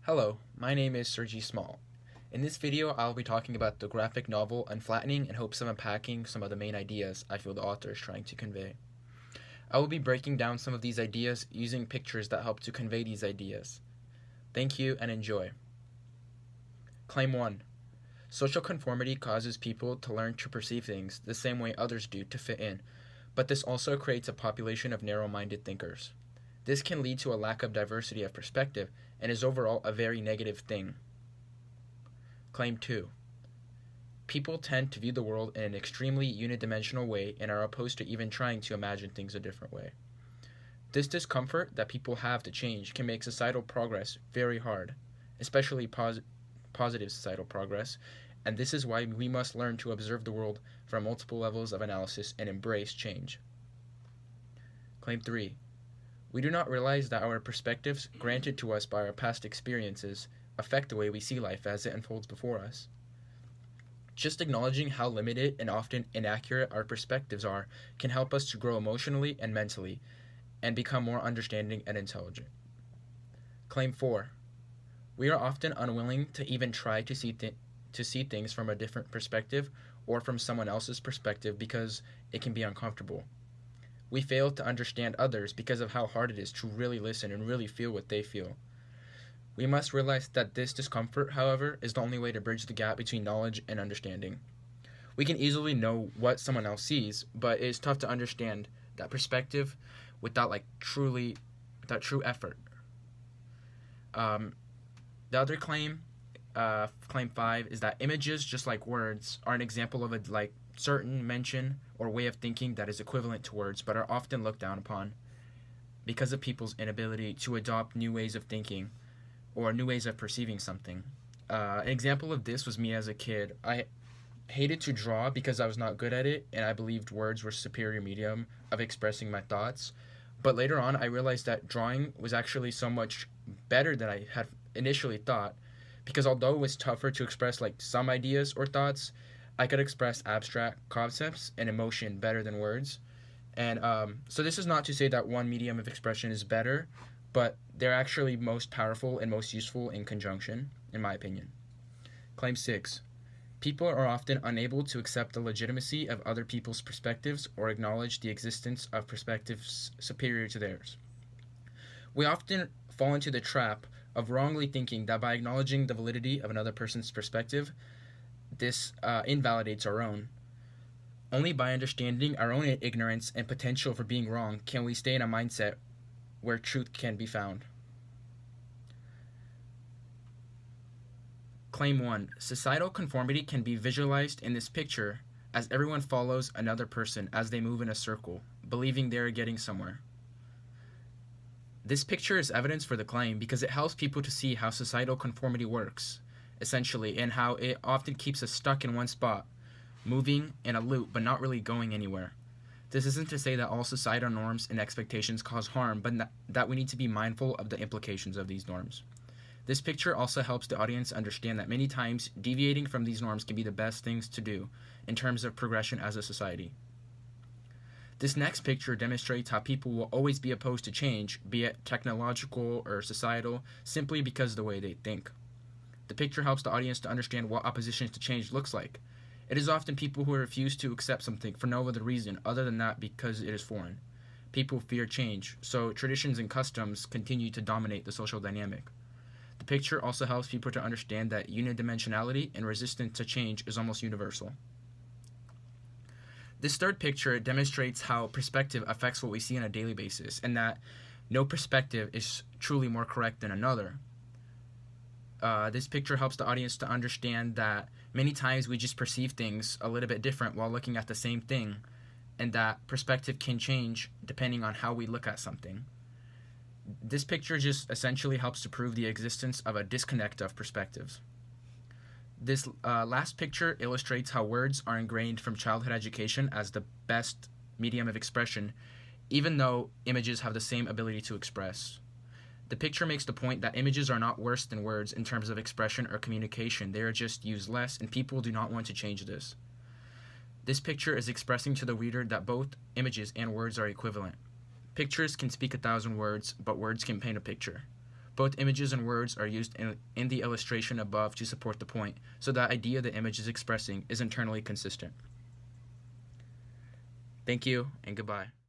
Hello, my name is Sergey Smal. In this video, I'll be talking about the graphic novel Unflattening in hopes of unpacking some of the main ideas I feel the author is trying to convey. I will be breaking down some of these ideas using pictures that help to convey these ideas. Thank you and enjoy. Claim 1. Social conformity causes people to learn to perceive things the same way others do to fit in, but this also creates a population of narrow-minded thinkers. This can lead to a lack of diversity of perspective and is overall a very negative thing. Claim 2. People tend to view the world in an extremely unidimensional way and are opposed to even trying to imagine things a different way. This discomfort that people have to change can make societal progress very hard, especially positive societal progress, and this is why we must learn to observe the world from multiple levels of analysis and embrace change. Claim 3. We do not realize that our perspectives granted to us by our past experiences affect the way we see life as it unfolds before us. Just acknowledging how limited and often inaccurate our perspectives are can help us to grow emotionally and mentally and become more understanding and intelligent. Claim 4. We are often unwilling to even try to see things from a different perspective or from someone else's perspective because it can be uncomfortable. We fail to understand others because of how hard it is to really listen and really feel what they feel. We must realize that this discomfort, however, is the only way to bridge the gap between knowledge and understanding. We can easily know what someone else sees, but it is tough to understand that perspective without true effort. The other claim, claim 5, is that images, just like words, are an example of a certain mention or way of thinking that is equivalent to words, but are often looked down upon because of people's inability to adopt new ways of thinking or new ways of perceiving something. An example of this was me as a kid. I hated to draw because I was not good at it, and I believed words were a superior medium of expressing my thoughts. But later on, I realized that drawing was actually so much better than I had initially thought, because although it was tougher to express some ideas or thoughts, I could express abstract concepts and emotion better than words. And so this is not to say that one medium of expression is better, but they're actually most powerful and most useful in conjunction, in my opinion. Claim 6. People are often unable to accept the legitimacy of other people's perspectives or acknowledge the existence of perspectives superior to theirs. We often fall into the trap of wrongly thinking that by acknowledging the validity of another person's perspective, this invalidates our own. Only by understanding our own ignorance and potential for being wrong can we stay in a mindset where truth can be found. Claim 1. Societal conformity can be visualized in this picture as everyone follows another person as they move in a circle, believing they are getting somewhere. This picture is evidence for the claim because it helps people to see how societal conformity works, essentially, and how it often keeps us stuck in one spot, moving in a loop but not really going anywhere. This isn't to say that all societal norms and expectations cause harm, but that we need to be mindful of the implications of these norms. This picture also helps the audience understand that many times deviating from these norms can be the best things to do in terms of progression as a society. This next picture demonstrates how people will always be opposed to change, be it technological or societal, simply because of the way they think. The picture helps the audience to understand what opposition to change looks like. It is often people who refuse to accept something for no other reason other than that because it is foreign. People fear change, so traditions and customs continue to dominate the social dynamic. The picture also helps people to understand that unidimensionality and resistance to change is almost universal. This third picture demonstrates how perspective affects what we see on a daily basis, and that no perspective is truly more correct than another. This picture helps the audience to understand that many times we just perceive things a little bit different while looking at the same thing, and that perspective can change depending on how we look at something. This picture just essentially helps to prove the existence of a disconnect of perspectives. This last picture illustrates how words are ingrained from childhood education as the best medium of expression, even though images have the same ability to express. The picture makes the point that images are not worse than words in terms of expression or communication. They are just used less, and people do not want to change this. This picture is expressing to the reader that both images and words are equivalent. Pictures can speak 1,000 words, but words can paint a picture. Both images and words are used in the illustration above to support the point, so the idea the image is expressing is internally consistent. Thank you, and goodbye.